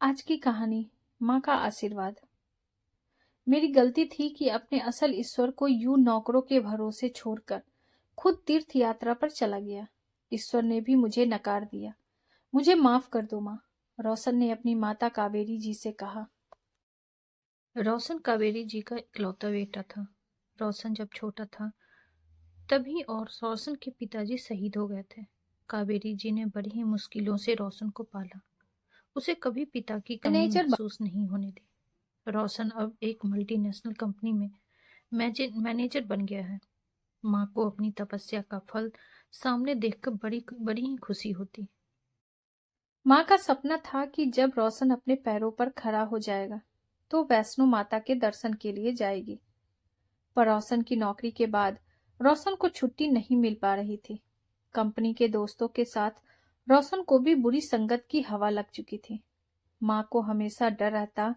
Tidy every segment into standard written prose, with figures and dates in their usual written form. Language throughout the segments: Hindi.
आज की कहानी माँ का आशीर्वाद। मेरी गलती थी कि अपने असल ईश्वर को यूं नौकरों के भरोसे छोड़कर खुद तीर्थ यात्रा पर चला गया। ईश्वर ने भी मुझे नकार दिया। मुझे माफ कर दो माँ, रोशन ने अपनी माता कावेरी जी से कहा। रोशन कावेरी जी का इकलौता बेटा था। रोशन जब छोटा था तभी और रोशन के पिताजी शहीद हो गए थे। कावेरी जी ने बड़ी ही मुश्किलों से रोशन को पाला। उसे कभी पिता की कमी मैनेजर महसूस नहीं होने दी। रोशन अब एक मल्टीनेशनल कंपनी में मैनेजर बन गया है। माँ को अपनी तपस्या का फल सामने देखकर बड़ी बड़ी ही खुशी होती। माँ का सपना था कि जब रोशन अपने पैरों पर खड़ा हो जाएगा तो वैष्णो माता के दर्शन के लिए जाएगी। पर रोशन की नौकरी के बाद रोशन को छुट्टी नहीं मिल पा रही थी। कंपनी के दोस्तों के साथ रोशन को भी बुरी संगत की हवा लग चुकी थी। माँ को हमेशा डर रहता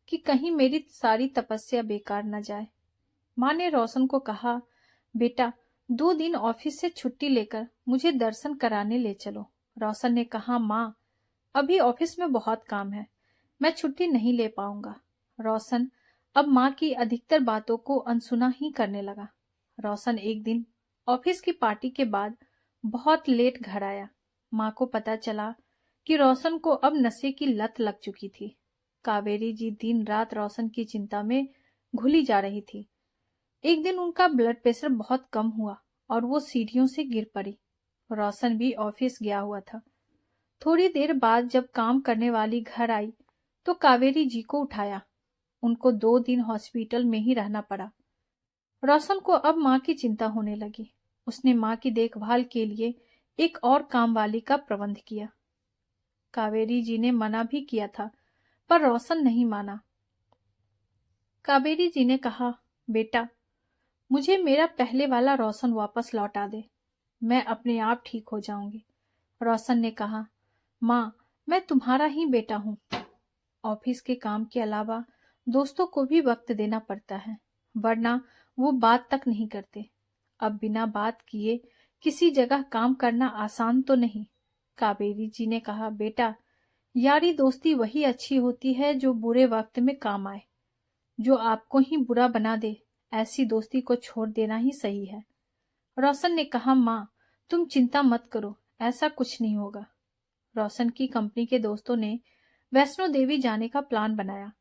कि कहीं मेरी सारी तपस्या बेकार न जाए। माँ ने रोशन को कहा, बेटा 2 दिन ऑफिस से छुट्टी लेकर मुझे दर्शन कराने ले चलो। रोशन ने कहा, माँ अभी ऑफिस में बहुत काम है, मैं छुट्टी नहीं ले पाऊंगा। रोशन अब माँ की अधिकतर बातों को अनसुना ही करने लगा। रोशन एक दिन ऑफिस की पार्टी के बाद बहुत लेट घर आया। माँ को पता चला कि रोशन को अब नशे की लत लग चुकी थी। कावेरी जी दिन रात रोशन की चिंता में घुली जा रही थी। एक दिन उनका ब्लड प्रेशर बहुत कम हुआ और वो सीढ़ियों से गिर पड़ी। रोशन भी ऑफिस गया हुआ था। थोड़ी देर बाद जब काम करने वाली घर आई तो कावेरी जी को उठाया। उनको 2 दिन हॉस्पिटल में ही रहना पड़ा। रोशन को अब माँ की चिंता होने लगी। उसने माँ की देखभाल के लिए एक और काम वाली का प्रबंध किया। कावेरी जी ने मना भी किया था पर रोशन नहीं माना। कावेरी जी ने कहा, बेटा मुझे मेरा पहले वाला रोशन वापस लौटा दे, मैं अपने आप ठीक हो जाऊंगी। रोशन ने कहा, माँ मैं तुम्हारा ही बेटा हूँ। ऑफिस के काम के अलावा दोस्तों को भी वक्त देना पड़ता है, वरना वो बात तक नहीं करते। अब बिना बात किए किसी जगह काम करना आसान तो नहीं। कावेरी जी ने कहा, बेटा यारी दोस्ती वही अच्छी होती है जो बुरे वक्त में काम आए। जो आपको ही बुरा बना दे, ऐसी दोस्ती को छोड़ देना ही सही है। रोशन ने कहा, माँ तुम चिंता मत करो, ऐसा कुछ नहीं होगा। रोशन की कंपनी के दोस्तों ने वैष्णो देवी जाने का प्लान बनाया।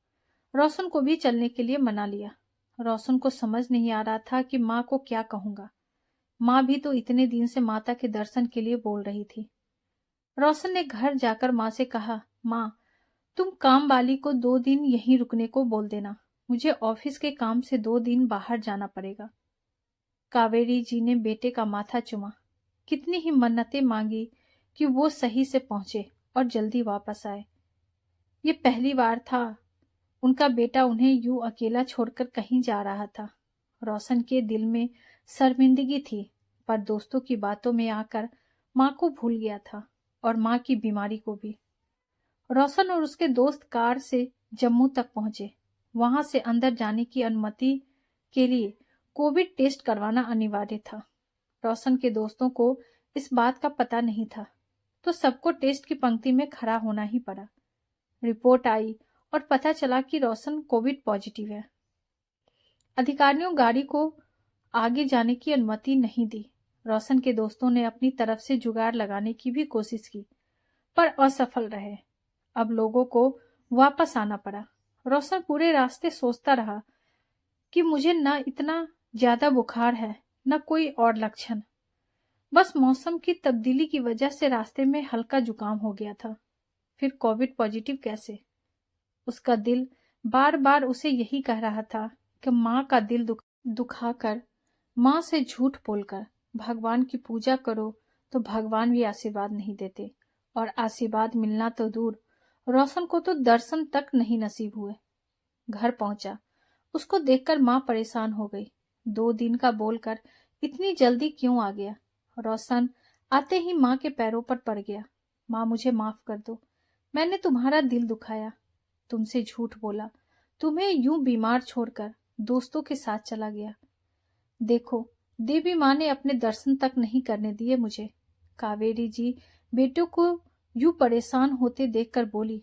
रोशन को भी चलने के लिए मना लिया। रोशन को समझ नहीं आ रहा था कि माँ को क्या कहूंगा। माँ भी तो इतने दिन से माता के दर्शन के लिए बोल रही थी। रोशन ने घर जाकर माँ से कहा, माँ तुम काम वाली को 2 दिन यहीं रुकने को बोल देना, मुझे ऑफिस के काम से 2 दिन बाहर जाना पड़ेगा। कावेरी जी ने बेटे का माथा चुमा। कितनी ही मन्नतें मांगी कि वो सही से पहुंचे और जल्दी वापस आए। ये पहली बार था उनका बेटा उन्हें यूं अकेला छोड़कर कहीं जा रहा था। रोशन के दिल में शर्मिंदगी थी, पर दोस्तों की बातों में आकर माँ को भूल गया था और माँ की बीमारी को भी। रोशन और उसके दोस्त कार से जम्मू तक पहुंचे। वहां से अंदर जाने की अनुमति के लिए कोविड टेस्ट करवाना अनिवार्य था। रोशन के दोस्तों को इस बात का पता नहीं था, तो सबको टेस्ट की पंक्ति में खड़ा होना ही पड़ा। रिपोर्ट आई और पता चला कि रोशन कोविड पॉजिटिव है। अधिकारियों गाड़ी को आगे जाने की अनुमति नहीं दी। रोशन के दोस्तों ने अपनी तरफ से जुगाड़ लगाने की भी कोशिश की, पर असफल रहे। अब लोगों को वापस आना पड़ा। रोशन पूरे रास्ते सोचता रहा कि मुझे न इतना ज्यादा बुखार है, न कोई और लक्षण, बस मौसम की तब्दीली की वजह से रास्ते में हल्का जुकाम हो गया था। फिर कोविड पॉजिटिव कैसे? उसका दिल बार बार उसे यही कह रहा था कि माँ का दिल दुखाकर, माँ से झूठ बोलकर भगवान की पूजा करो तो भगवान भी आशीर्वाद नहीं देते, और आशीर्वाद मिलना तो दूर, रोशन को तो दर्शन तक नहीं नसीब हुए। घर पहुंचा। उसको देखकर माँ परेशान हो गई। 2 दिन का बोलकर इतनी जल्दी क्यों आ गया? रोशन आते ही माँ के पैरों पर पड़ गया। माँ मुझे माफ कर दो, मैंने तुम्हारा दिल दुखाया, तुमसे झूठ बोला, तुम्हें यूं बीमार छोड़कर दोस्तों के साथ चला गया। देखो देवी माँ ने अपने दर्शन तक नहीं करने दिए मुझे। कावेरी जी बेटों को यूं परेशान होते देखकर बोली,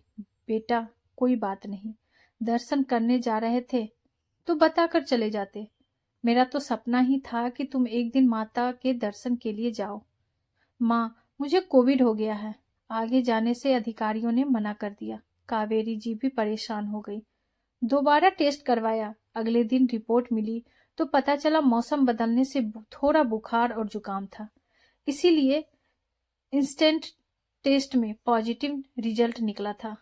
बेटा कोई बात नहीं, दर्शन करने जा रहे थे तो बताकर चले जाते। मेरा तो सपना ही था कि तुम एक दिन माता के दर्शन के लिए जाओ। माँ, मुझे कोविड हो गया है। आगे जाने से अधिकारियों ने मना कर दिया। कावेरी जी भी परेशान हो गई। दोबारा टेस्ट करवाया। अगले दिन रिपोर्ट मिली तो पता चला मौसम बदलने से थोड़ा बुखार और जुकाम था। इसीलिए इंस्टेंट टेस्ट में पॉजिटिव रिजल्ट निकला था।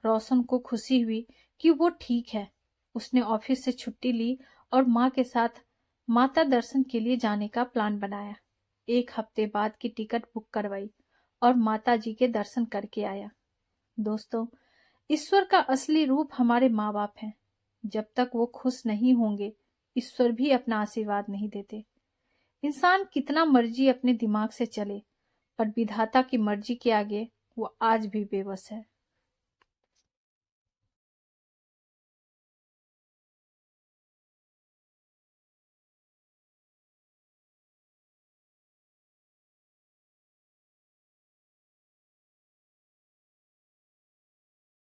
रोशन को खुशी हुई कि वो ठीक है। उसने ऑफिस से छुट्टी ली और माँ के साथ माता दर्शन के लिए जाने का प्लान बनाया। 1 हफ्ते बाद की टिकट बुक करवाई और माता जी के दर्शन करके आया। दोस्तों, ईश्वर का असली रूप हमारे माँ बाप हैं। जब तक वो खुश नहीं होंगे, ईश्वर भी अपना आशीर्वाद नहीं देते। इंसान कितना मर्जी अपने दिमाग से चले, पर विधाता की मर्जी के आगे वो आज भी बेबस है।